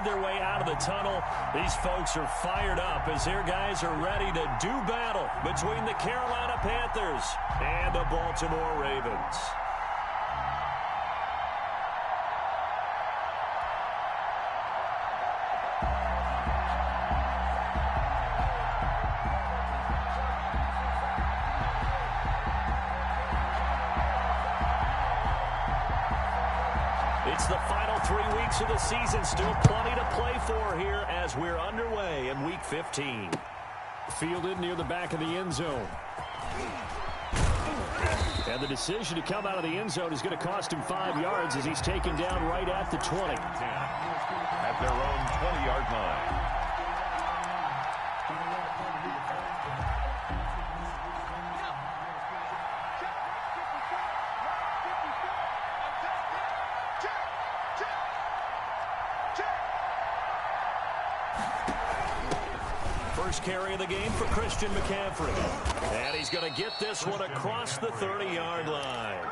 their way out of the tunnel. These folks are fired up as their guys are ready to do battle between the Carolina Panthers and the Baltimore Ravens. It's the final 3 weeks of the season. Still plenty to play for here as we're underway in Week 15. Fielded near the back of the end zone. And the decision to come out of the end zone is going to cost him 5 yards as he's taken down right at the 20. At their own 20-yard line. First carry of the game for Christian McCaffrey. And he's going to get this one across the 30-yard line.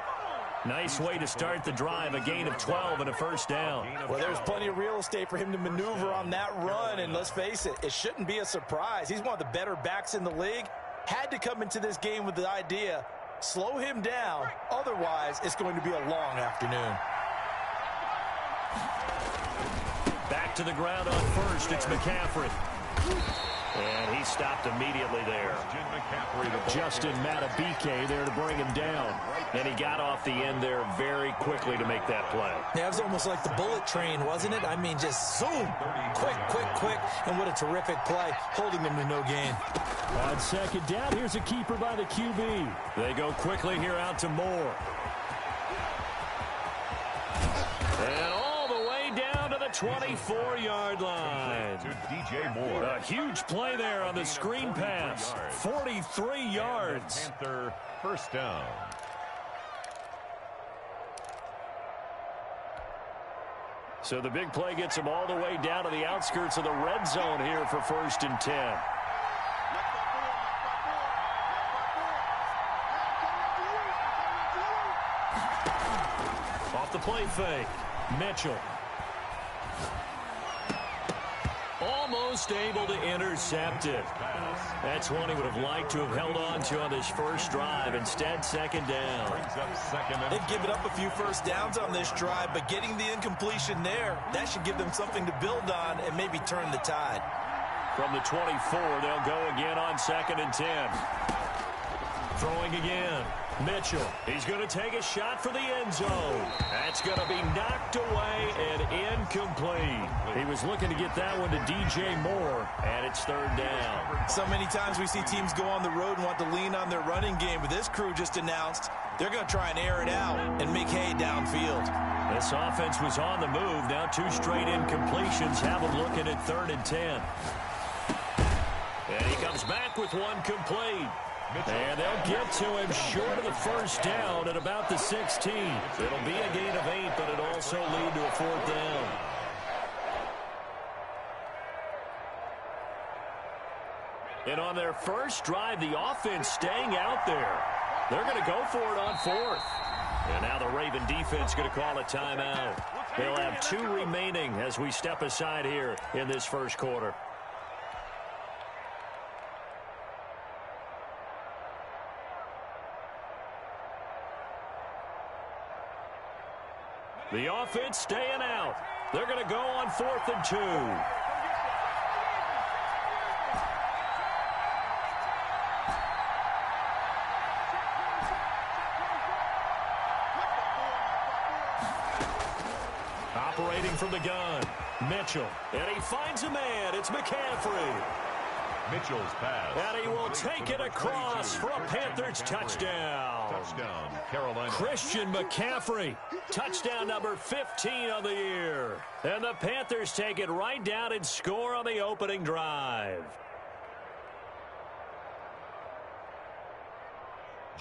Nice way to start the drive, a gain of 12 and a first down. Well, there's plenty of real estate for him to maneuver on that run, and let's face it, it shouldn't be a surprise. He's one of the better backs in the league. Had to come into this game with the idea, slow him down, otherwise it's going to be a long afternoon. Back to the ground on first, it's McCaffrey. And he stopped immediately there. Justin Matabike there to bring him down. And he got off the end there very quickly to make that play. Yeah, it was almost like the bullet train, wasn't it? I mean, just zoom. Quick, quick, quick. And what a terrific play, holding him to no gain. On second down, here's a keeper by the QB. They go quickly here out to Moore. And all the way down to the 24-yard line. To DJ Moore. A huge play there on the screen pass. 43 yards. Panther first down. So the big play gets him all the way down to the outskirts of the red zone here for 1st and 10. Off the play fake. Mitchell. Almost able to intercept it. That's one he would have liked to have held on to on this first drive. Instead, second down. They've given up a few first downs on this drive, but getting the incompletion there, that should give them something to build on and maybe turn the tide. From the 24, they'll go again on 2nd and 10. Throwing again. Mitchell. He's going to take a shot for the end zone. That's going to be knocked away and incomplete. He was looking to get that one to DJ Moore, and it's 3rd down. So many times we see teams go on the road and want to lean on their running game, but this crew just announced they're going to try and air it out and make hay downfield. This offense was on the move. Now 2 straight incompletions have them looking at 3rd and 10. And he comes back with one complete. And they'll get to him short of the first down at about the 16. It'll be a gain of 8, but it'll also lead to a 4th down. And on their first drive, the offense staying out there. They're going to go for it on 4th. And now the Raven defense going to call a timeout. They'll have 2 remaining as we step aside here in this first quarter. The offense staying out. They're going to go on 4th and 2. Operating from the gun. Mitchell. And he finds a man. It's McCaffrey. Mitchell's pass. And he will take it across for a Panthers touchdown. Touchdown, Carolina. Christian McCaffrey. Touchdown number 15 on the year. And the Panthers take it right down and score on the opening drive.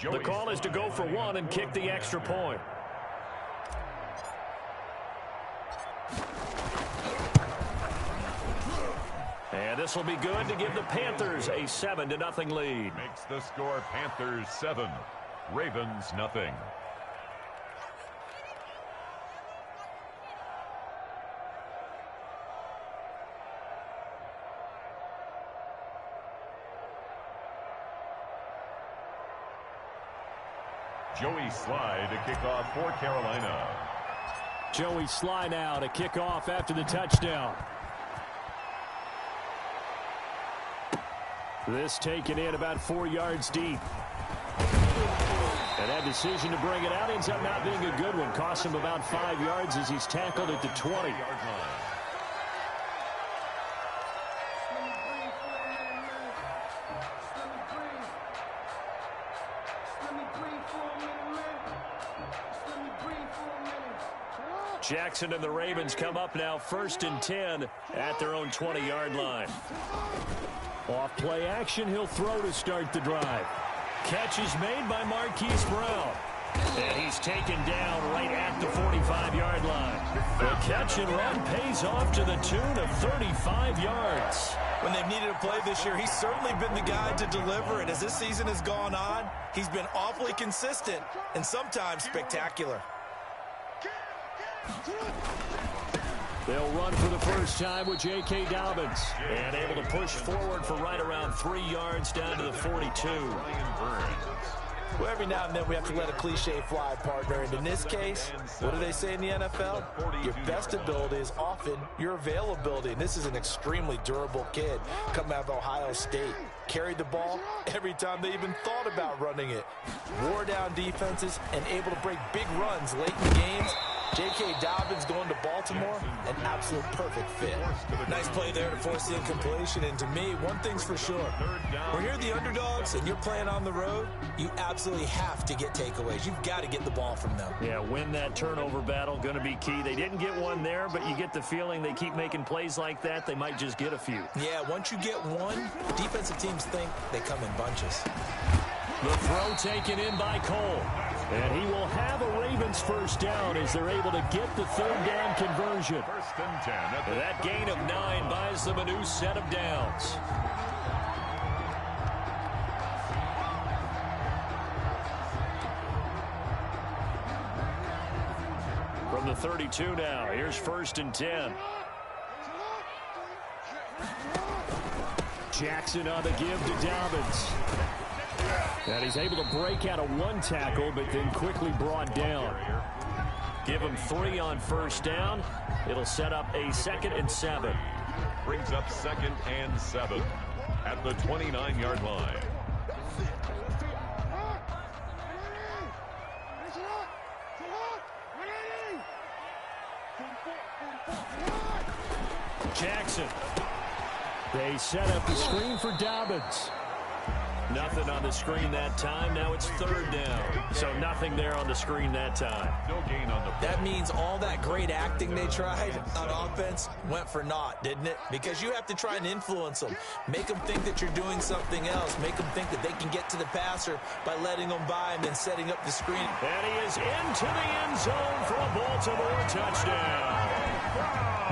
The call is to go for 1 and kick the extra point. And this will be good to give the Panthers a 7-0 lead. Makes the score Panthers 7, Ravens nothing. Joey Sly to kick off for Carolina. Joey Sly now to kick off after the touchdown. This taken in about 4 yards deep. And that decision to bring it out ends up not being a good one. Cost him about 5 yards as he's tackled at the 20. Jackson and the Ravens come up now 1st and 10 at their own 20-yard line. Off play action, he'll throw to start the drive. Catch is made by Marquise Brown. And he's taken down right at the 45-yard line. The catch and run pays off to the tune of 35 yards. When they've needed a play this year, he's certainly been the guy to deliver. And as this season has gone on, he's been awfully consistent and sometimes spectacular. They'll run for the first time with J.K. Dobbins. And able to push forward for right around 3 yards down to the 42. Well, every now and then we have to let a cliche fly, partner. And in this case, what do they say in the NFL? Your best ability is often your availability. And this is an extremely durable kid coming out of Ohio State. Carried the ball every time they even thought about running it. Wore down defenses and able to break big runs late in games. J.K. Dobbins going to Baltimore, an absolute perfect fit. Nice play there to force the incompletion. And to me, one thing's for sure. When you're the underdogs and you're playing on the road, you absolutely have to get takeaways. You've got to get the ball from them. Yeah, win that turnover battle, going to be key. They didn't get one there, but you get the feeling they keep making plays like that, they might just get a few. Yeah, once you get one, defensive teams think they come in bunches. The throw taken in by Cole. And he will have a Ravens first down as they're able to get the third down conversion. 1st and 10. That gain of 9 buys them a new set of downs. From the 32 now, here's 1st and 10. Jackson on the give to Dobbins. And he's able to break out of one tackle, but then quickly brought down. Give him 3 on first down. It'll set up a 2nd and 7. Brings up 2nd and 7 at the 29-yard line. Jackson. They set up the screen for Dobbins. Nothing on the screen that time. Now it's 3rd down. So nothing there on the screen that time. No gain on the play. That means all that great acting they tried on offense went for naught, didn't it? Because you have to try and influence them. Make them think that you're doing something else. Make them think that they can get to the passer by letting them by and then setting up the screen. And he is into the end zone for a Baltimore touchdown.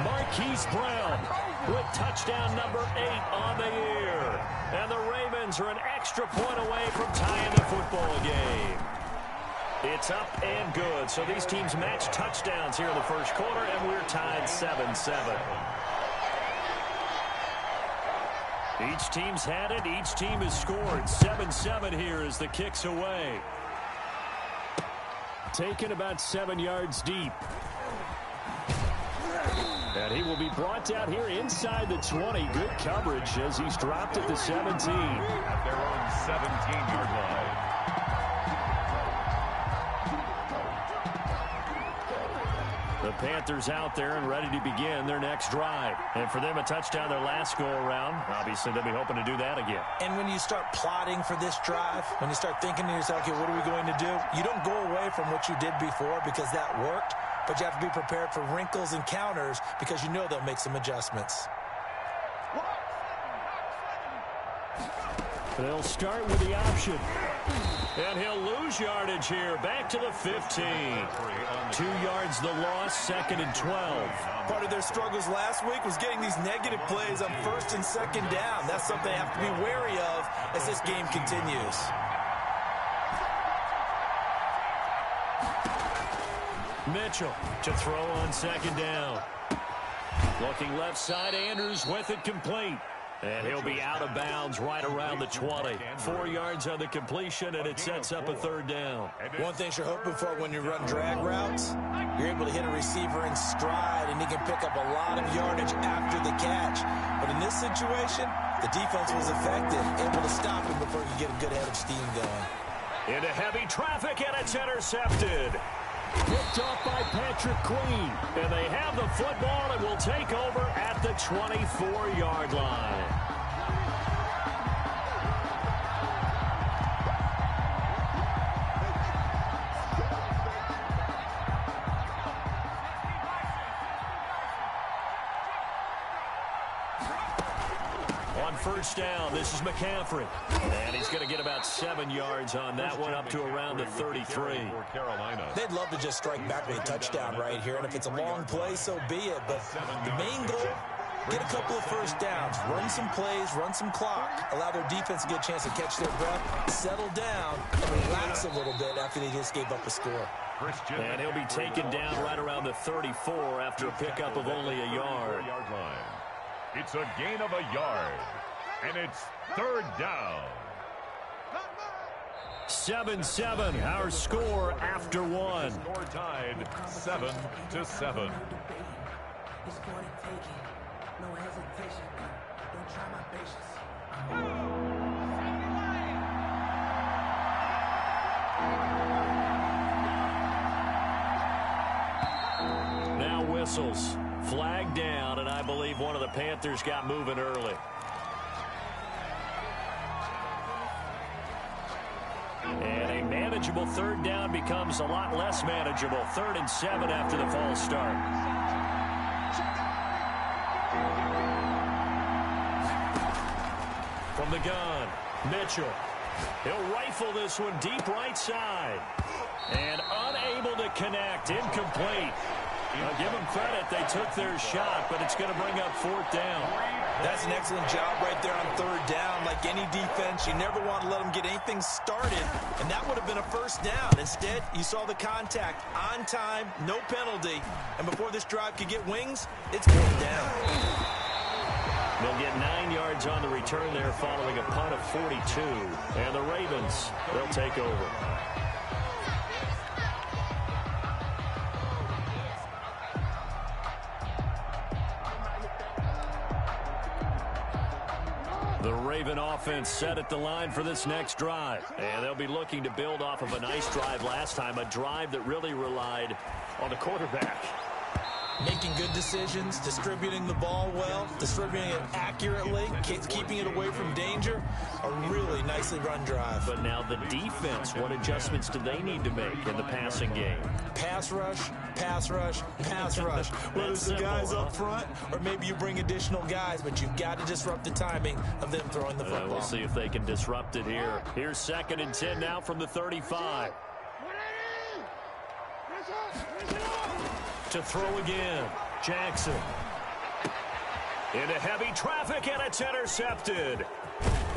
Marquise Brown with touchdown number 8 on the year. And the Ravens are an extra point away from tying the football game. It's up and good. So these teams match touchdowns here in the first quarter, and we're tied 7-7. Each team's had it. Each team has scored. 7-7 here as the kick's away. Taken about 7 yards deep. And he will be brought down here inside the 20. Good coverage as he's dropped at the 17. At their own 17-yard line. The Panthers out there and ready to begin their next drive. And for them, a touchdown their last go-around. Obviously, they'll be hoping to do that again. And when you start plotting for this drive, when you start thinking to yourself, okay, what are we going to do? You don't go away from what you did before because that worked. But you have to be prepared for wrinkles and counters because you know they'll make some adjustments. They'll start with the option. And he'll lose yardage here. Back to the 15. 2 yards the loss, 2nd and 12. Part of their struggles last week was getting these negative plays on 1st and 2nd down. That's something they have to be wary of as this game continues. Mitchell to throw on 2nd down. Looking left side, Andrews with it complete. And he'll be out of bounds right around the 20. 4 yards on the completion, and it sets up a third down. One thing you're hoping for when you run drag routes, you're able to hit a receiver in stride, and he can pick up a lot of yardage after the catch. But in this situation, the defense was effective, able to stop him before he could get a good head of steam going. Into heavy traffic, and it's intercepted. Picked off by Patrick Queen. And they have the football and will take over at the 24-yard line. On first down, this is McCaffrey. And he's going to get about 7 yards on that one, up to around the 33. They'd love to just strike back with a touchdown right here, and if it's a long play, so be it. But the main goal, get a couple of first downs, run some plays, run some clock, allow their defense to get a chance to catch their breath, settle down, and relax a little bit after they just gave up a score. And he'll be taken down right around the 34 after a pickup of only a yard. It's a gain of a yard, and it's third down. 7-7, our score after one. Score tied 7-7. Now whistles. Flag down, and I believe one of the Panthers got moving early. And a manageable third down becomes a lot less manageable. 3rd and 7 after the false start. From the gun, Mitchell. He'll rifle this one deep right side. And unable to connect. Incomplete. I'll give them credit. They took their shot, but it's going to bring up 4th down. That's an excellent job right there on 3rd down. Like any defense, you never want to let them get anything started, and that would have been a first down. Instead, you saw the contact on time, no penalty, and before this drive could get wings, it's 4th down. They'll get 9 yards on the return there following a punt of 42, and the Ravens, they'll take over. The Raven offense set at the line for this next drive. And they'll be looking to build off of a nice drive last time, a drive that really relied on the quarterback. Making good decisions, distributing the ball well, distributing it accurately, keeping it away from danger. A really nicely run drive. But now the defense, what adjustments do they need to make in the passing game? Pass rush, pass rush, pass rush. Whether it's the guys up front or maybe you bring additional guys, but you've got to disrupt the timing of them throwing the football. We'll see if they can disrupt it here. Here's 2nd and 10 now from the 35. To throw again, Jackson. Into heavy traffic, and it's intercepted.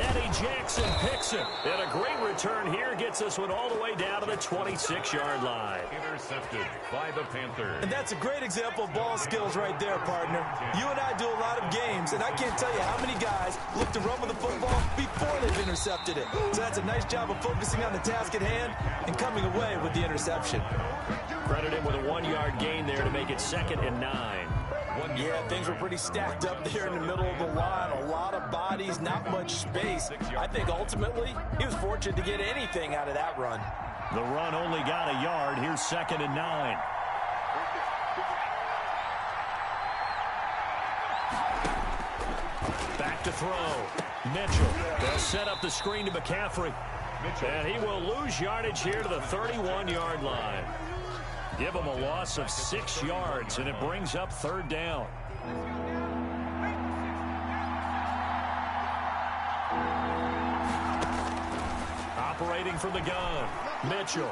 Eddie Jackson picks it. And a great return here gets this one all the way down to the 26-yard line. Intercepted by the Panthers. And that's a great example of ball skills right there, partner. You and I do a lot of games, and I can't tell you how many guys look to run with the football before they've intercepted it. So that's a nice job of focusing on the task at hand and coming away with the interception. Credit him with a 1-yard gain there to make it 2nd and 9. Yeah, things were pretty stacked up there in the middle of the line. A lot of bodies, not much space. I think ultimately he was fortunate to get anything out of that run. The run only got a yard. Here's 2nd and 9. Back to throw. Mitchell. They'll set up the screen to McCaffrey. And he will lose yardage here to the 31-yard line. Give him a loss of 6 yards, and it brings up 3rd down. Operating from the gun, Mitchell.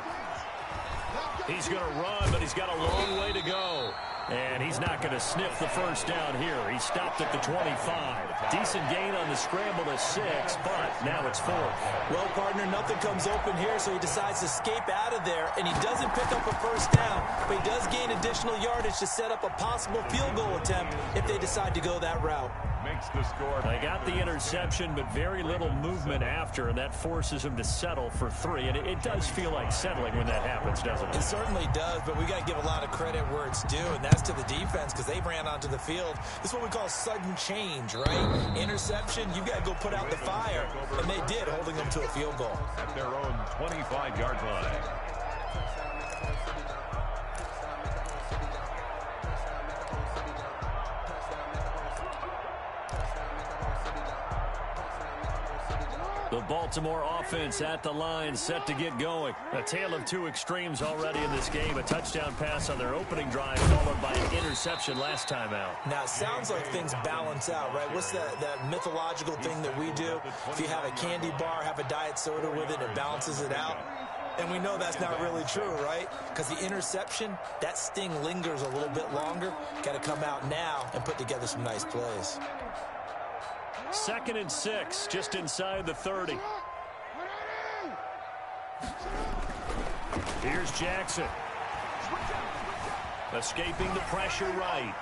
He's going to run, but he's got a long way to go. And he's not going to sniff the first down here. He stopped at the 25. Decent gain on the scramble to 6, but now it's 4th. Well, partner, nothing comes open here, so he decides to escape out of there, and he doesn't pick up a first down, but he does gain additional yardage to set up a possible field goal attempt if they decide to go that route. Makes the score. They got the interception, but very little movement after, and that forces him to settle for 3. And it does feel like settling when that happens, doesn't it? It certainly does, but we got to give a lot of credit where it's due, and that's to the defense because they ran onto the field. This is what we call sudden change, right? Interception, you got to go put out the fire, and they did, holding them to a field goal. At their own 25-yard line. The Baltimore offense at the line, set to get going. A tale of two extremes already in this game. A touchdown pass on their opening drive, followed by an interception last time out. Now, it sounds like things balance out, right? What's that mythological thing that we do? If you have a candy bar, have a diet soda with it, it balances it out. And we know that's not really true, right? Because the interception, that sting lingers a little bit longer. Got to come out now and put together some nice plays. 2nd and 6, just inside the 30. Here's Jackson. Escaping the pressure right.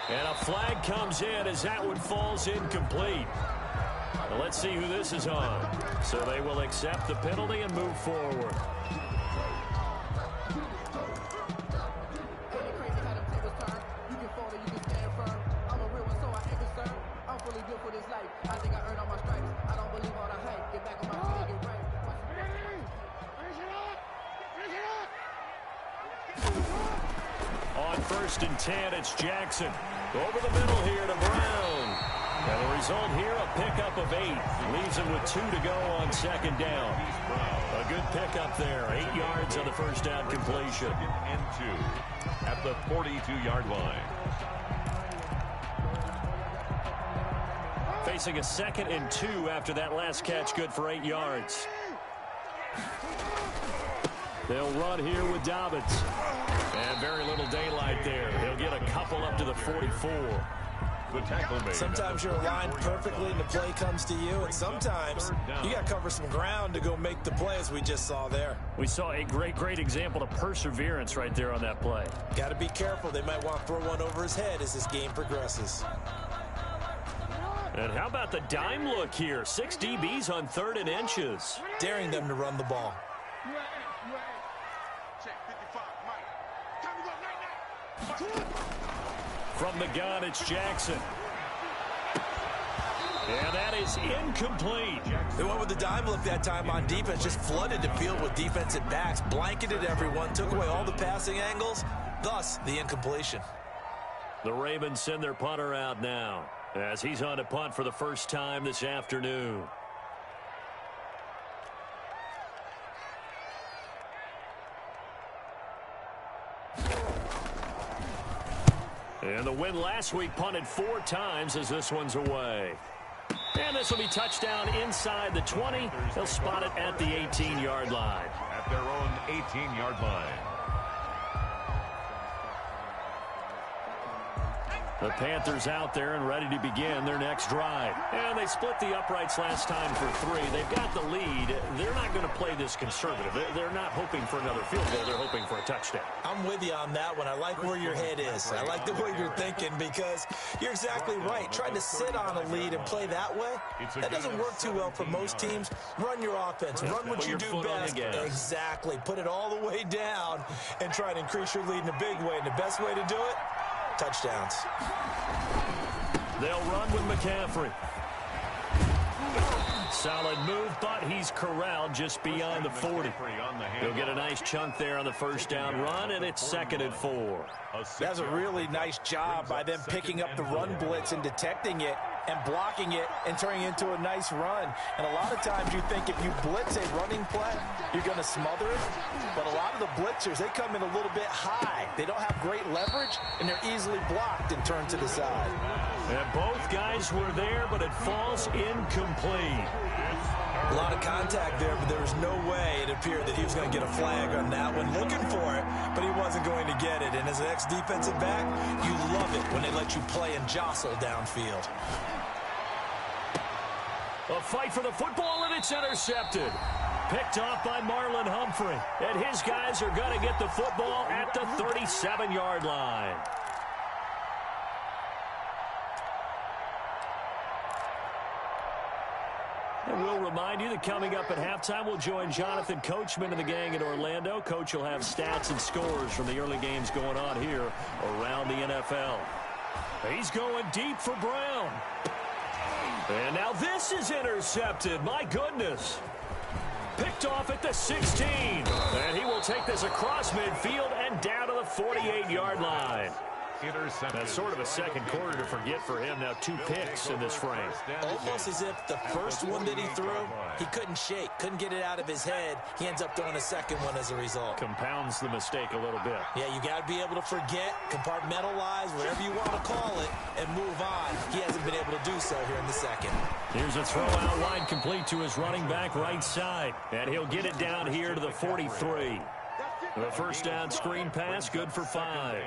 And a flag comes in as that one falls incomplete. Now let's see who this is on. So they will accept the penalty and move forward. On 1st and 10, it's Jackson. Over the middle here to Brown. And the result here, a pickup of 8. Leaves him with 2 to go on 2nd down. A good pickup there. 8 yards on the first down completion. 2nd and 2 at the 42-yard line. Facing a 2nd and 2 after that last catch, good for 8 yards. They'll run here with Dobbins. And very little daylight there. He'll get a couple up to the 44. The tackle made. Sometimes you're aligned perfectly and the play comes to you, and sometimes you got to cover some ground to go make the play, as we just saw there. We saw a great example of perseverance right there on that play. Got to be careful. They might want to throw one over his head as this game progresses. And how about the dime look here? 6 DBs on 3rd and inches. Daring them to run the ball. From the gun, it's Jackson. And that is incomplete. They went with the dime look that time on defense, just flooded the field with defensive backs, blanketed everyone, took away all the passing angles, thus the incompletion. The Ravens send their punter out now as he's on to punt for the first time this afternoon. And the win last week punted 4 times as this one's away. And this will be touchdown inside the 20. They'll spot it at the 18-yard line. At their own 18-yard line. The Panthers out there and ready to begin their next drive. And they split the uprights last time for 3. They've got the lead. They're not going to play this conservative. They're not hoping for another field goal. They're hoping for a touchdown. I'm with you on that one. I like where your head is. I like the way you're thinking because you're exactly right. Trying to sit on a lead and play that way, that doesn't work too well for most teams. Run your offense. Run what you do best. Exactly. Put it all the way down and try to increase your lead in a big way. And the best way to do it, touchdowns. They'll run with McCaffrey. Solid move, but he's corralled just beyond the 40. He'll get a nice chunk there on the first down run, and it's 2nd and 4. That's a really nice job by them picking up the run blitz and detecting it and blocking it and turning it into a nice run. And a lot of times you think if you blitz a running play, you're going to smother it. But a lot of the blitzers, they come in a little bit high. They don't have great leverage, and they're easily blocked and turned to the side. And both guys were there, but it falls incomplete. A lot of contact there, but there was no way it appeared that he was going to get a flag on that one. Looking for it, but he wasn't going to get it. And as an ex-defensive back, you love it when they let you play and jostle downfield. A fight for the football, and it's intercepted. Picked off by Marlon Humphrey. And his guys are going to get the football at the 37-yard line. And we'll remind you that coming up at halftime, we'll join Jonathan Coachman and the gang in Orlando. Coach will have stats and scores from the early games going on here around the NFL. He's going deep for Brown. And now this is intercepted. My goodness. Picked off at the 16. And he will take this across midfield and down to the 48-yard line. That's sort of a second quarter to forget for him. Now 2 picks in this frame. Almost as if the first one that he threw, he couldn't shake, couldn't get it out of his head. He ends up throwing a second one as a result. Compounds the mistake a little bit. Yeah, you got to be able to forget, compartmentalize, whatever you want to call it, and move on. He hasn't been able to do so here in the second. Here's a throw out wide complete to his running back right side. And he'll get it down here to the 43. The first down screen pass, good for 5.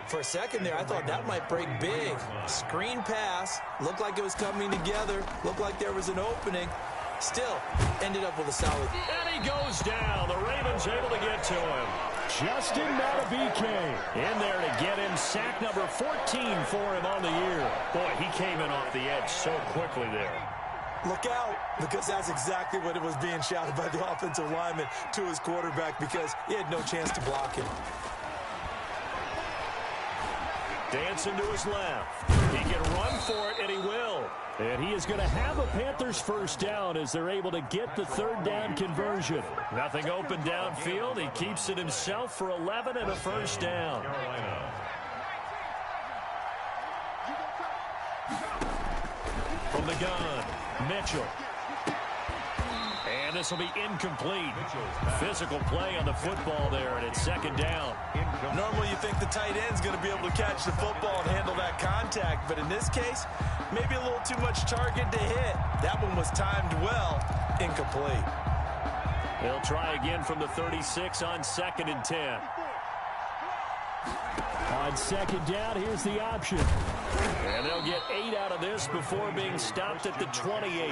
For a second there, I thought that might break big. Screen pass, looked like it was coming together, looked like there was an opening. Still, ended up with a solid. And he goes down. The Ravens able to get to him. Justin Matabike in there to get him. Sack number 14 for him on the year. Boy, he came in off the edge so quickly there. Look out, because that's exactly what it was being shouted by the offensive lineman to his quarterback, because he had no chance to block him. Dancing to his left. He can run for it, and he will. And he is going to have a Panthers first down as they're able to get the third down conversion. Nothing open downfield. He keeps it himself for 11 and a first down. From the gun, Mitchell. And this will be incomplete. Physical play on the football there, and it's second down. Normally you think the tight end's going to be able to catch the football and handle that contact, but in this case, maybe a little too much target to hit. That one was timed well, incomplete. They'll try again from the 36 on 2nd and 10. On second down, here's the option. And they'll get 8 out of this before being stopped at the 28.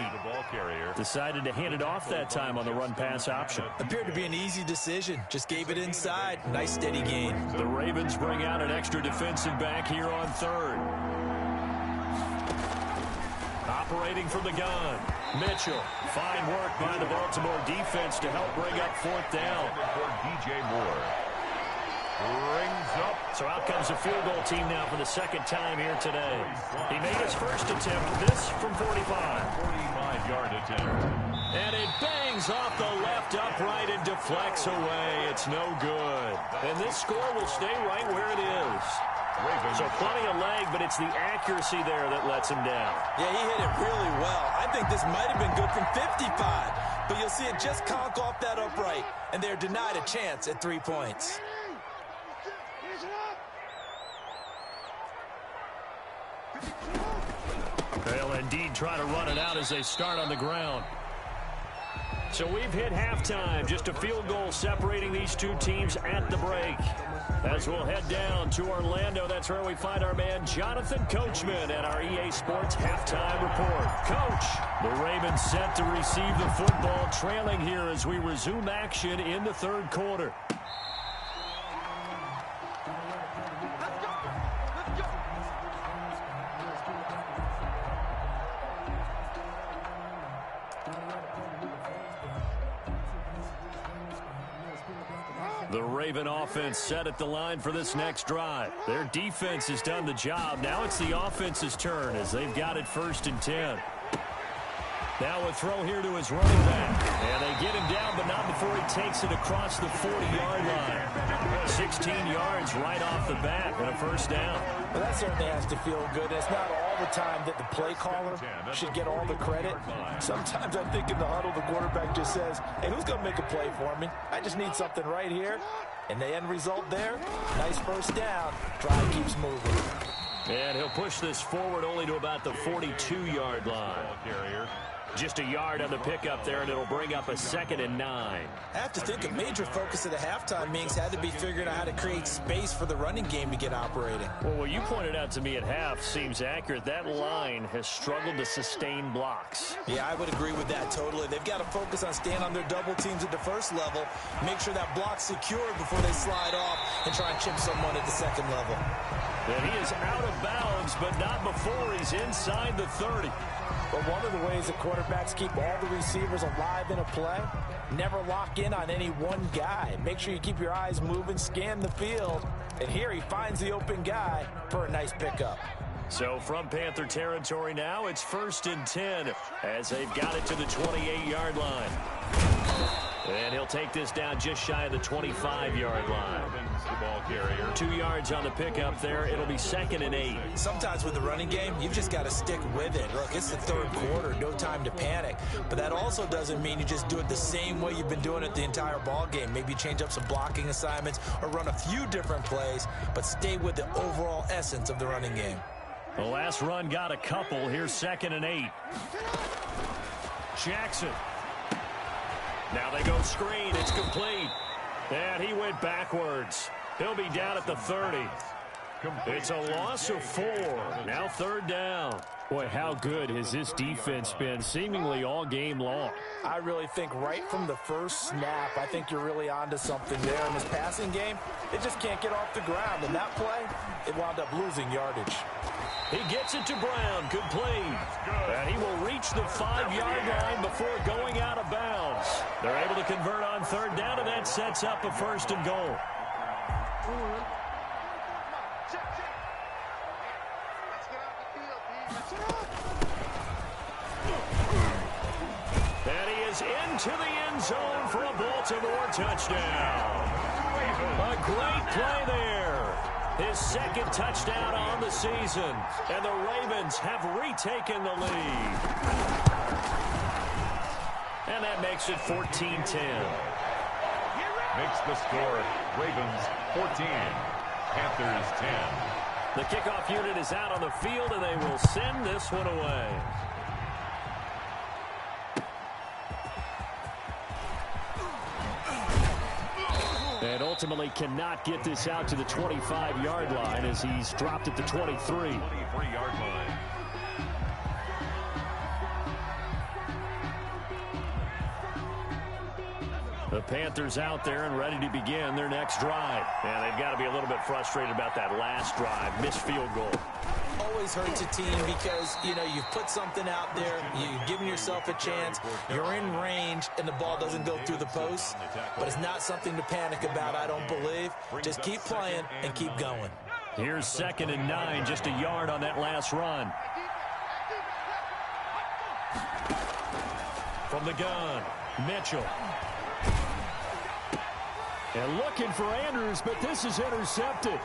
Decided to hand it off that time on the run-pass option. Appeared to be an easy decision. Just gave it inside. Nice steady gain. The Ravens bring out an extra defensive back here on 3rd. Operating from the gun. Mitchell. Fine work by the Baltimore defense to help bring up 4th down. DJ Moore. Rings up. So out comes the field goal team now for the second time here today. He made his first attempt, this from 45. 45-yard attempt. And it bangs off the left upright and deflects away. It's no good. And this score will stay right where it is. So plenty of leg, but it's the accuracy there that lets him down. Yeah, he hit it really well. I think this might have been good from 55. But you'll see it just conk off that upright. And they're denied a chance at 3 points. They'll indeed try to run it out as they start on the ground. So we've hit halftime. Just a field goal separating these two teams at the break. As we'll head down to Orlando, that's where we find our man Jonathan Coachman at our EA Sports Halftime Report. Coach, the Ravens set to receive the football, trailing here as we resume action in the 3rd quarter. The Raven offense set at the line for this next drive. Their defense has done the job. Now it's the offense's turn as they've got it 1st and 10. Now a throw here to his running back. And they get him down, but not before he takes it across the 40-yard line. 16 yards right off the bat and a first down. Well, that certainly has to feel good. It's not all the time that the play caller should get all the credit. Sometimes I think in the huddle, the quarterback just says, hey, who's going to make a play for me? I just need something right here. And the end result there, nice first down. Drive keeps moving. And he'll push this forward only to about the 42-yard line. Just a yard on the pickup there, and it'll bring up a 2nd and 9. I have to think a major focus of the halftime meetings had to be figuring out how to create space for the running game to get operating. Well, what you pointed out to me at half seems accurate. That line has struggled to sustain blocks. Yeah, I would agree with that totally. They've got to focus on staying on their double teams at the first level, make sure that block's secured before they slide off and try and chip someone at the second level. And he is out of bounds, but not before he's inside the 30. But one of the ways that quarterbacks keep all the receivers alive in a play, never lock in on any one guy. Make sure you keep your eyes moving, scan the field, and here he finds the open guy for a nice pickup. So from Panther territory now, it's 1st and 10 as they've got it to the 28-yard line. And he'll take this down just shy of the 25-yard line. 2 yards on the pickup there. It'll be 2nd and 8. Sometimes with the running game, you've just got to stick with it. Look, it's the third quarter, no time to panic. But that also doesn't mean you just do it the same way you've been doing it the entire ball game. Maybe change up some blocking assignments or run a few different plays, but stay with the overall essence of the running game. The last run got a couple. Here's 2nd and 8. Jackson. Now they go screen. It's complete. And he went backwards. He'll be down at the 30. It's a loss of 4. Now 3rd down. Boy, how good has this defense been seemingly all game long? I really think right from the first snap, I think you're really onto something there. In this passing game, it just can't get off the ground. And that play, it wound up losing yardage. He gets it to Brown, complete. And he will reach the 5-yard line before going out of bounds. They're able to convert on 3rd down, and that sets up a 1st and goal. And he is into the end zone for a Baltimore touchdown. A great play there. His 2nd touchdown on the season. And the Ravens have retaken the lead. And that makes it 14-10. Makes the score Ravens 14, Panthers 10. The kickoff unit is out on the field, and they will send this one away. And ultimately cannot get this out to the 25-yard line as he's dropped at the 23. 23-yard line. The Panthers out there and ready to begin their next drive. And they've got to be a little bit frustrated about that last drive. Missed field goal. Always hurts a team because, you know, you've put something out there, you've given yourself a chance, you're in range, and the ball doesn't go through the post. But it's not something to panic about, I don't believe. Just keep playing and keep going. Here's 2nd and 9, just a yard on that last run. From the gun, Mitchell. And looking for Andrews, but this is intercepted.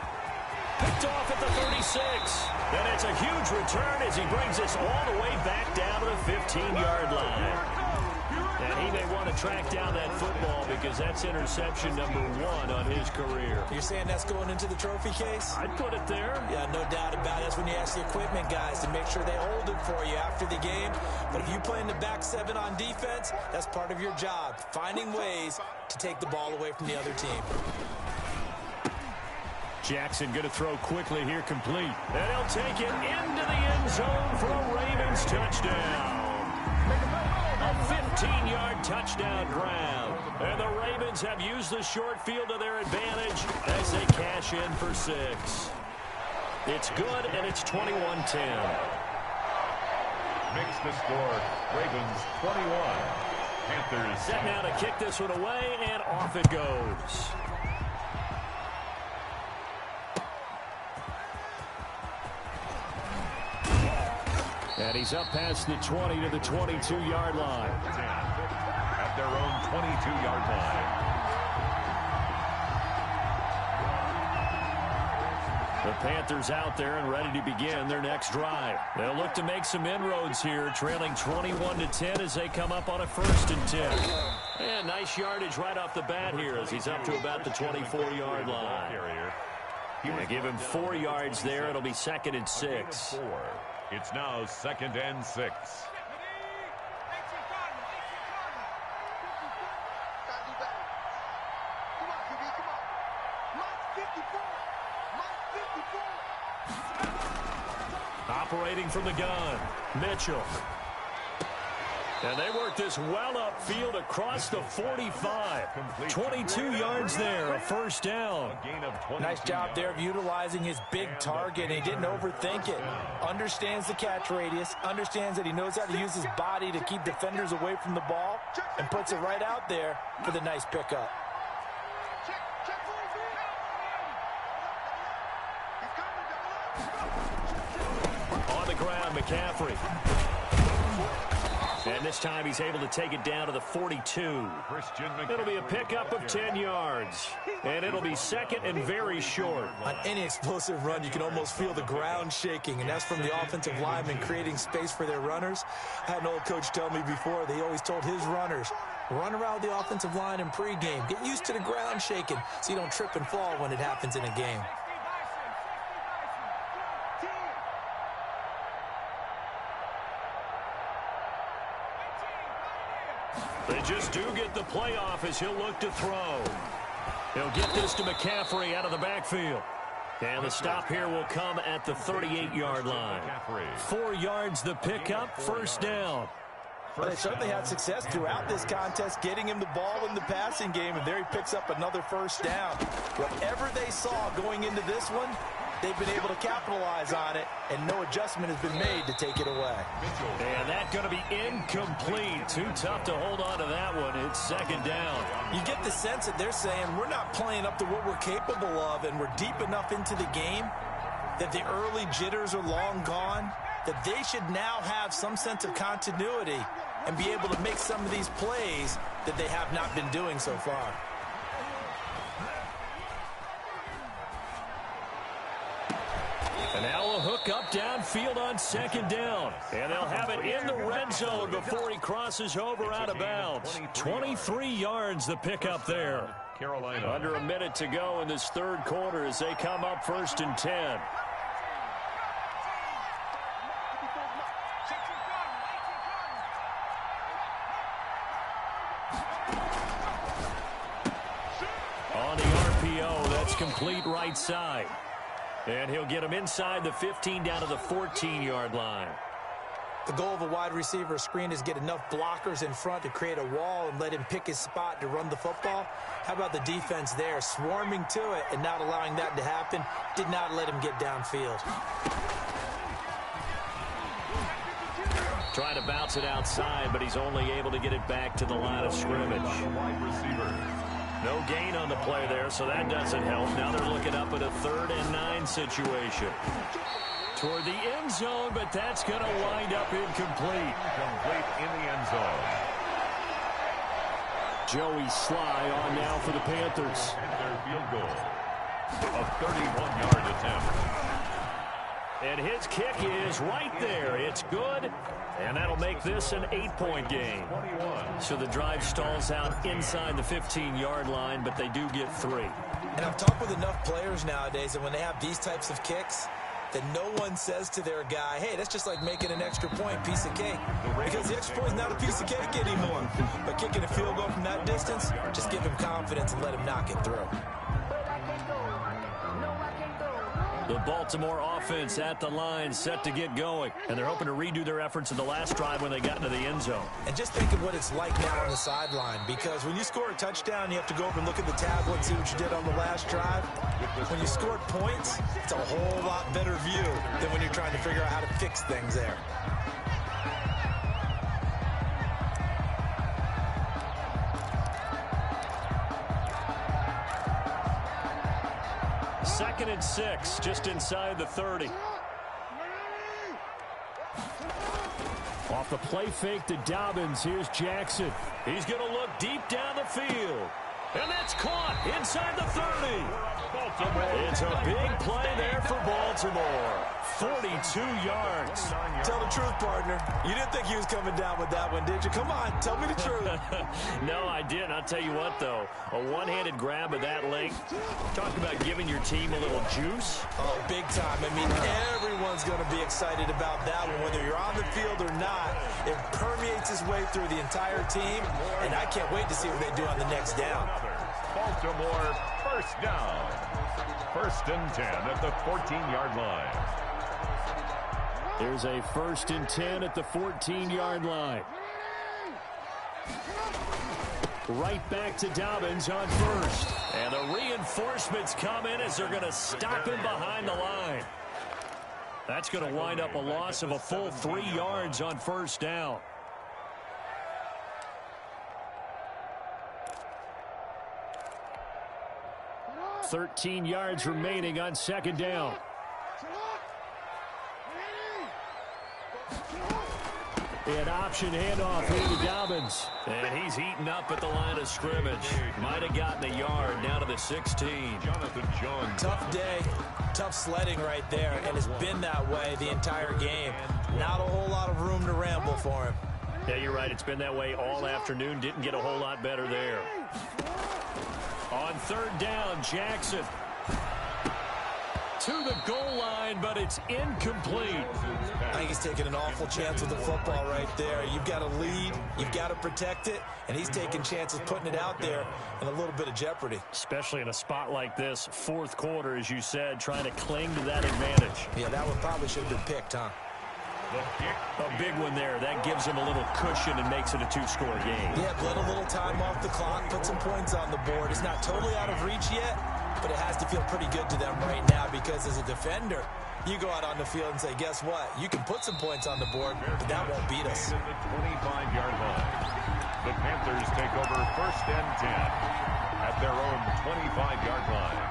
Picked off at the 36. And it's a huge return as he brings us all the way back down to the 15-yard line. And he may want to track down that football because that's interception number 1 on his career. You're saying that's going into the trophy case? I'd put it there. Yeah, no doubt about it. That's when you ask the equipment guys to make sure they hold it for you after the game. But if you play in the back 7 on defense, that's part of your job, finding ways to take the ball away from the other team. Jackson going to throw quickly here, complete. And he'll take it into the end zone for a Ravens touchdown. A 15-yard touchdown grab. And the Ravens have used the short field to their advantage as they cash in for 6. It's good, and it's 21-10. Makes the score Ravens 21, Panthers. Set now to kick this one away, and off it goes. And he's up past the 20 to the 22-yard line. At their own 22-yard line. The Panthers out there and ready to begin their next drive. They'll look to make some inroads here, trailing 21-10 as they come up on a 1st and 10. And nice yardage right off the bat here as he's up to about the 24-yard line. Give him 4 yards there. It'll be 2nd and 6. It's now 2nd and 6. Operating from the gun, Mitchell. And they work this well upfield across the 45. 22 yards there, a first down. Nice job there of utilizing his big target. He didn't overthink it. Understands the catch radius, understands that he knows how to use his body to keep defenders away from the ball, and puts it right out there for the nice pickup. On the ground, McCaffrey. And this time he's able to take it down to the 42. It'll be a pickup of 10 yards. And it'll be 2nd and very short. On any explosive run, you can almost feel the ground shaking, and that's from the offensive linemen creating space for their runners. I had an old coach tell me before, they always told his runners, run around the offensive line in pregame. Get used to the ground shaking so you don't trip and fall when it happens in a game. They just do get the playoff as he'll look to throw. He'll get this to McCaffrey out of the backfield. And the stop here will come at the 38-yard line. 4 yards the pickup, first down. Well, they certainly had success throughout this contest, getting him the ball in the passing game, and there he picks up another first down. Whatever they saw going into this one, they've been able to capitalize on it, and no adjustment has been made to take it away. And that's going to be incomplete. Too tough to hold on to that one. It's 2nd down. You get the sense that they're saying we're not playing up to what we're capable of, and we're deep enough into the game that the early jitters are long gone, that they should now have some sense of continuity and be able to make some of these plays that they have not been doing so far. And now a hook up downfield on 2nd down. And they'll have it in the red zone before he crosses over out of bounds. 23 yards the pickup there. Carolina. Under a minute to go in this 3rd quarter as they come up 1st and 10. On the RPO, that's complete right side. And he'll get him inside the 15 down to the 14-yard line. The goal of a wide receiver screen is get enough blockers in front to create a wall and let him pick his spot to run the football. How about the defense there, swarming to it and not allowing that to happen? Did not let him get downfield. Trying to bounce it outside, but he's only able to get it back to the line of scrimmage. No gain on the play there, so that doesn't help. Now they're looking up at a 3rd and 9 situation. Toward the end zone, but that's going to wind up incomplete. Complete in the end zone. Joey Sly on now for the Panthers. And their field goal. A 31-yard attempt. And his kick is right there. It's good. And that'll make this an 8-point game. So the drive stalls out inside the 15-yard line, but they do get 3. And I've talked with enough players nowadays that when they have these types of kicks, that no one says to their guy, hey, that's just like making an extra point, piece of cake. Because the extra point is not a piece of cake anymore. But kicking a field goal from that distance, just give him confidence and let him knock it through. The Baltimore offense at the line set to get going. And they're hoping to redo their efforts in the last drive when they got into the end zone. And just think of what it's like now on the sideline. Because when you score a touchdown, you have to go over and look at the tablet and see what you did on the last drive. When you scored points, it's a whole lot better view than when you're trying to figure out how to fix things there. Second and 6, just inside the 30. Off the play fake to Dobbins, here's Jackson. He's going to look deep down the field. And that's caught inside the 30. It's a big play there for Baltimore. 42 yards. Tell the truth, partner. You didn't think he was coming down with that one, did you? Come on, tell me the truth. No, I didn't. I'll tell you what, though. A one-handed grab of that length. Talk about giving your team a little juice. Oh, big time. I mean, everyone's going to be excited about that one, whether you're on the field or not. It permeates its way through the entire team, and I can't wait to see what they do on the next down. Baltimore first down. 1st and 10 at the 14-yard line. Here's a 1st and 10 at the 14-yard line. Right back to Dobbins on first. And the reinforcements come in as they're going to stop him behind the line. That's going to wind up a loss of a full 3 yards on 1st down. $13 yards remaining on 2nd down. An option handoff here to Dobbins. And he's eaten up at the line of scrimmage. Might have gotten a yard down to the 16. Jonathan Jones. Tough day, tough sledding right there, and it's been that way the entire game. Not a whole lot of room to ramble for him. Yeah, you're right. It's been that way all afternoon. Didn't get a whole lot better there. On 3rd down, Jackson to the goal line, but it's incomplete. I think he's taking an awful chance with the football right there. You've got to lead, you've got to protect it, and he's taking chances putting it out there in a little bit of jeopardy. Especially in a spot like this, 4th quarter, as you said, trying to cling to that advantage. Yeah, that one probably should have been picked, huh? A big one there. That gives him a little cushion and makes it a 2-score game. Yeah, let a little time off the clock, put some points on the board. It's not totally out of reach yet, but it has to feel pretty good to them right now because as a defender, you go out on the field and say, guess what? You can put some points on the board, but that won't beat us. The 25-yard line. The Panthers take over 1st and 10 at their own 25-yard line.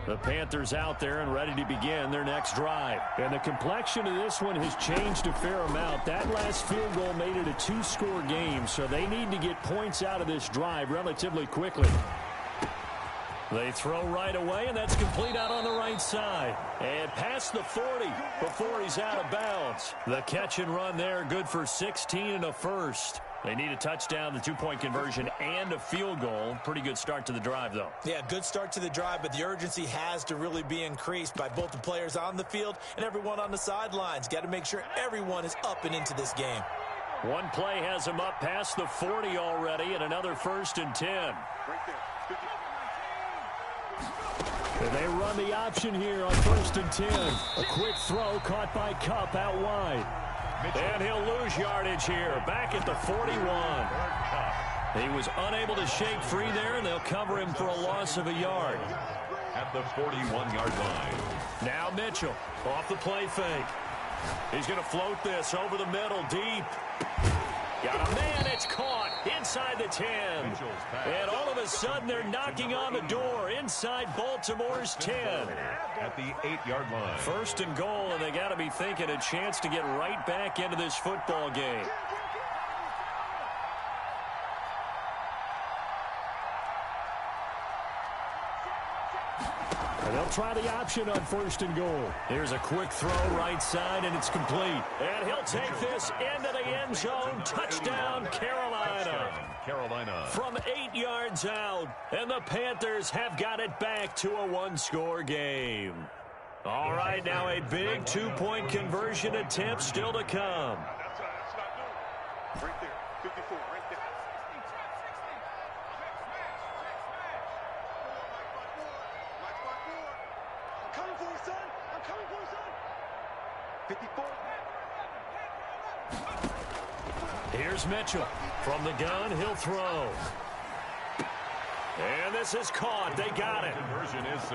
The Panthers out there and ready to begin their next drive. And the complexion of this one has changed a fair amount. That last field goal made it a 2-score game, so they need to get points out of this drive relatively quickly. They throw right away, and that's complete out on the right side. And past the 40 before he's out of bounds. The catch and run there, good for 16 and a first. They need a touchdown, the 2-point conversion, and a field goal. Pretty good start to the drive, though. Yeah, good start to the drive, but the urgency has to really be increased by both the players on the field and everyone on the sidelines. Got to make sure everyone is up and into this game. One play has him up past the 40 already, and another 1st and 10. And they run the option here on 1st and 10. A quick throw caught by Kupp out wide. And he'll lose yardage here, back at the 41. He was unable to shake free there, and they'll cover him for a loss of a yard. At the 41-yard line. Now Mitchell off the play fake. He's going to float this over the middle deep. Got a man, it's caught inside the 10. And all of a sudden they're knocking on the door inside Baltimore's 10. At the 8-yard line. 1st and goal, and they got to be thinking a chance to get right back into this football game. And they'll try the option on 1st and goal. Here's a quick throw right side, and it's complete. And he'll take this into the end zone. Touchdown, Carolina. From 8 yards out, and the Panthers have got it back to a 1-score game. All right, now a big 2-point conversion attempt still to come. Right there, 54, right there. I'm coming for you, son. I'm coming for you, son. 54. Here's Mitchell. From the gun, he'll throw. And this is caught. They got it.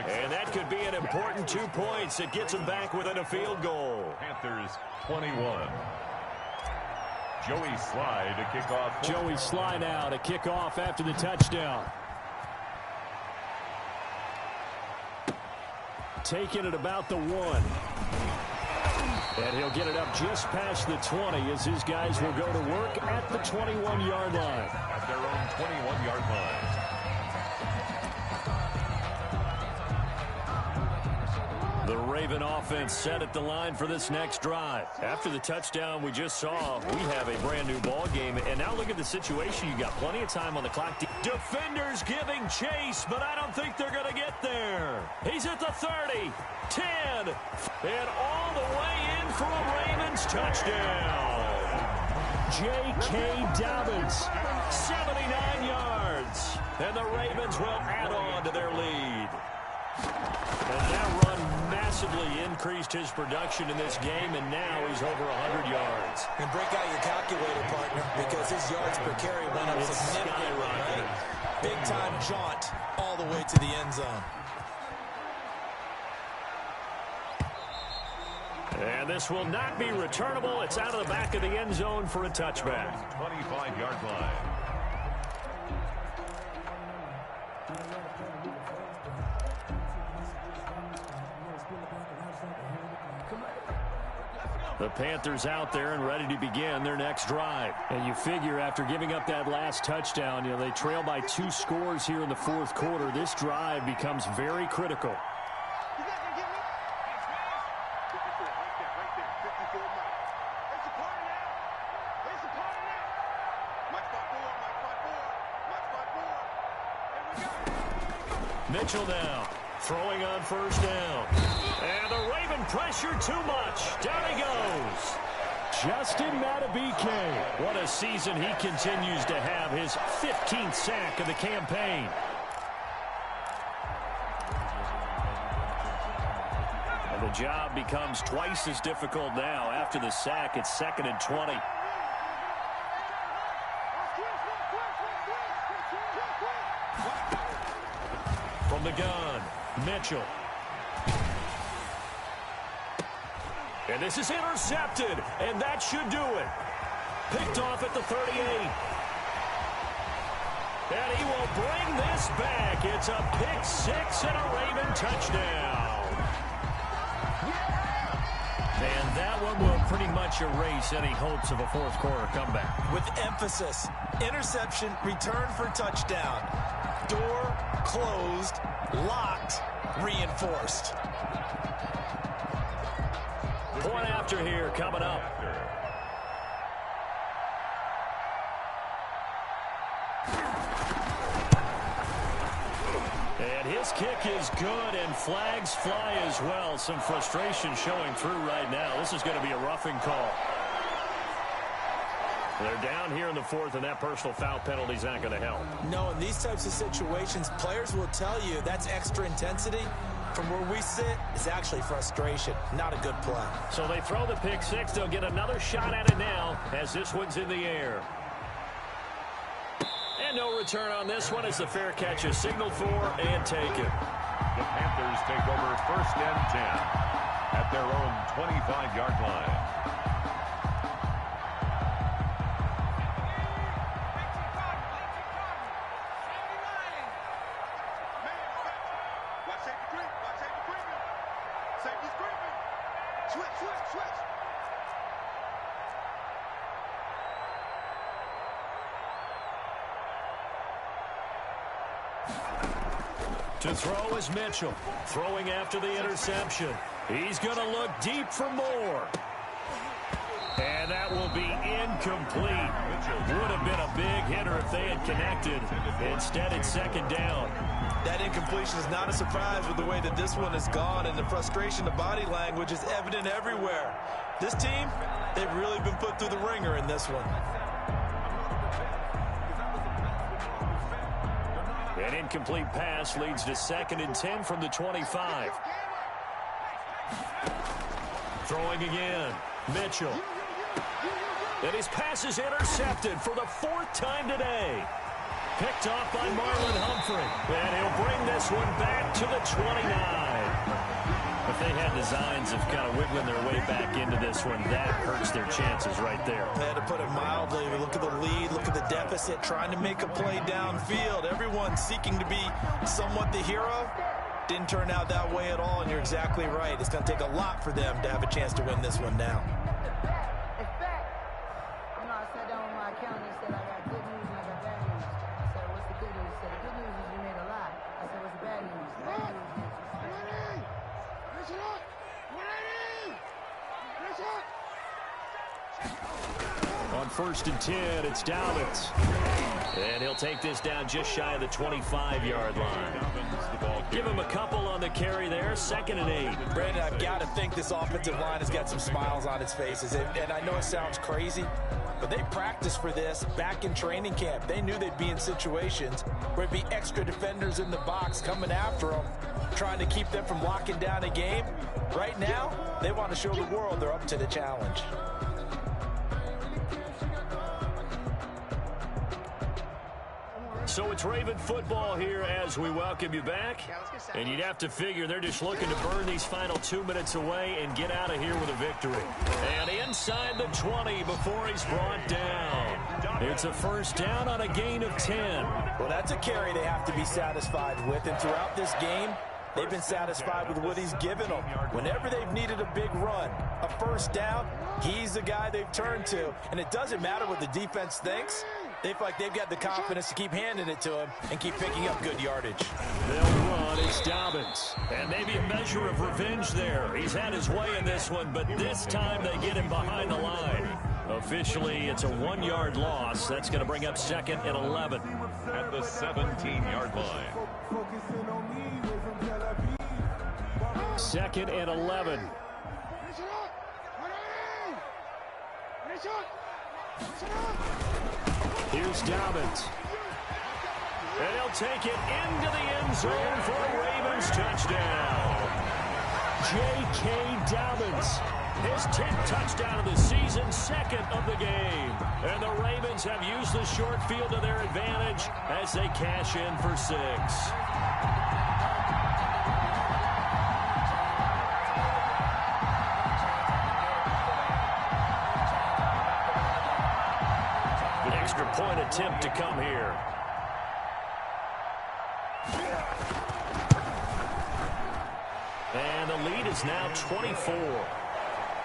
And that could be an important 2 points. It gets them back within a field goal. Panthers 21. Joey Sly to kick off. Joey Sly now to kick off after the touchdown. taken at about the 1. And he'll get it up just past the 20 as his guys will go to work at the 21-yard line. At their own 21-yard line. The Raven offense set at the line for this next drive. After the touchdown we just saw, we have a brand new ball game. And now look at the situation. You got plenty of time on the clock. Defenders giving chase, but I don't think they're going to get there. He's at the 30, 10, and all the way in for a Ravens touchdown. J.K. Dobbins, 79 yards. And the Ravens will add on to their lead. And that run massively increased his production in this game, and now he's over 100 yards. And break out your calculator, partner, because his yards per carry went up significantly. Right? Big-time jaunt all the way to the end zone. And this will not be returnable. It's out of the back of the end zone for a touchback. 25-yard line. The Panthers out there and ready to begin their next drive. And you figure after giving up that last touchdown, they trail by 2 scores here in the fourth quarter. This drive becomes very critical. You guys gonna get me? 54, right there, 54 miles. It's a party now. It's a party now. Mike spot 4, Mike spot 4, Mike spot 4. Here we go. Mitchell now throwing on first down. And the Raven pressure too much. Down he goes. Justin Madubuike. What a season he continues to have. His 15th sack of the campaign. And the job becomes twice as difficult now. After the sack, it's 2nd and 20. From the gun, Mitchell. And this is intercepted, and that should do it. Picked off at the 38. And he will bring this back. It's a pick 6 and a Raven touchdown. And that one will pretty much erase any hopes of a fourth quarter comeback. With emphasis, interception, return for touchdown. Door closed, locked, reinforced. Point after here coming up. And his kick is good, and flags fly as well. Some frustration showing through right now. This is going to be a roughing call. They're down here in the 4th, and that personal foul penalty is not going to help. No, in these types of situations, players will tell you that's extra intensity. From where we sit, it's actually frustration. Not a good play. So they throw the pick 6. They'll get another shot at it now as this one's in the air. And no return on this one as the fair catch is signaled for and taken. The Panthers take over 1st and 10 at their own 25-yard line. To throw is Mitchell, throwing after the interception. He's going to look deep for more. And that will be incomplete. Would have been a big hitter if they had connected. Instead, it's 2nd down. That incompletion is not a surprise with the way that this one has gone, and the frustration, the body language is evident everywhere. This team, they've really been put through the ringer in this one. An incomplete pass leads to 2nd and 10 from the 25. Throwing again, Mitchell. And his pass is intercepted for the 4th time today. Picked off by Marlon Humphrey. And he'll bring this one back to the 29. If they had designs of kind of wiggling their way back into this one, that hurts their chances right there. They had to put it mildly. Look at the lead, look at the deficit, trying to make a play downfield. Everyone seeking to be somewhat the hero. Didn't turn out that way at all, and you're exactly right. It's going to take a lot for them to have a chance to win this one now. It's fact. You know, I sat down with my accountant and said, I got good news and I got bad news. I said, what's the good news? He said, the good news is you made a lot. I said, what's the bad news? The bad news is On 1st and 10, it's Dobbins. And he'll take this down just shy of the 25-yard line. Give him a couple on the carry there. 2nd and 8. Brandon, I've got to think this offensive line has got some smiles on its faces. And I know it sounds crazy, but they practiced for this back in training camp. They knew they'd be in situations where it'd be extra defenders in the box coming after them, trying to keep them from locking down a game. Right now, they want to show the world they're up to the challenge. So it's Raven football here as we welcome you back. And you'd have to figure they're just looking to burn these final 2 minutes away and get out of here with a victory. And inside the 20 before he's brought down. It's a 1st down on a gain of 10. Well, that's a carry they have to be satisfied with. And throughout this game, they've been satisfied with what he's given them. Whenever they've needed a big run, a 1st down, he's the guy they've turned to. And it doesn't matter what the defense thinks. They feel like they've got the confidence to keep handing it to him and keep picking up good yardage. They'll run. It's Dobbins. And maybe a measure of revenge there. He's had his way in this one, but this time they get him behind the line. Officially, it's a 1-yard loss. That's going to bring up 2nd and 11. At the 17-yard line. 2nd and 11. Here's Dobbins. And he'll take it into the end zone for a Ravens touchdown. J.K. Dobbins. His 10th touchdown of the season, 2nd of the game. And the Ravens have used the short field to their advantage as they cash in for 6. Extra point attempt to come here. And the lead is now 24.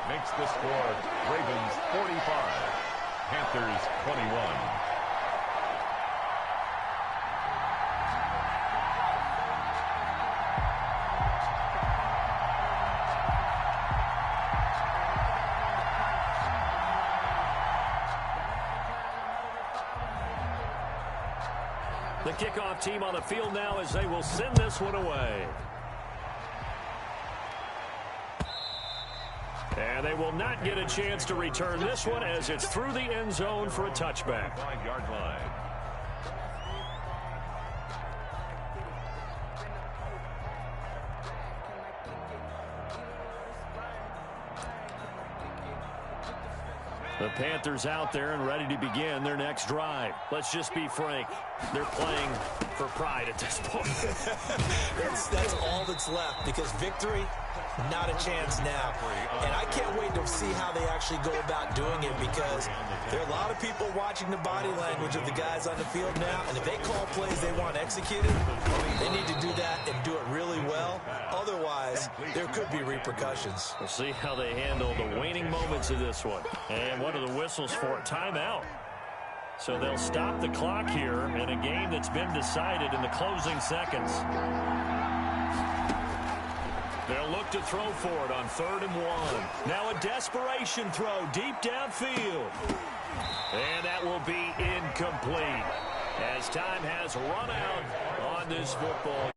Makes the score Ravens 45, Panthers 21. The kickoff team on the field now as they will send this one away. And they will not get a chance to return this one as it's through the end zone for a touchback. 5-yard line. The Panthers out there and ready to begin their next drive. Let's just be frank. They're playing for pride at this point. That's all that's left, because victory, not a chance now. And I can't wait to see how they actually go about doing it, because there are a lot of people watching the body language of the guys on the field now, and if they call plays they want executed, they need to do that and do it really well. Otherwise, there could be repercussions. We'll see how they handle the waning moments of this one. And what are the whistles for? Timeout. So they'll stop the clock here in a game that's been decided in the closing seconds. They'll look to throw for it on 3rd and 1. Now a desperation throw deep downfield. And that will be incomplete as time has run out on this football.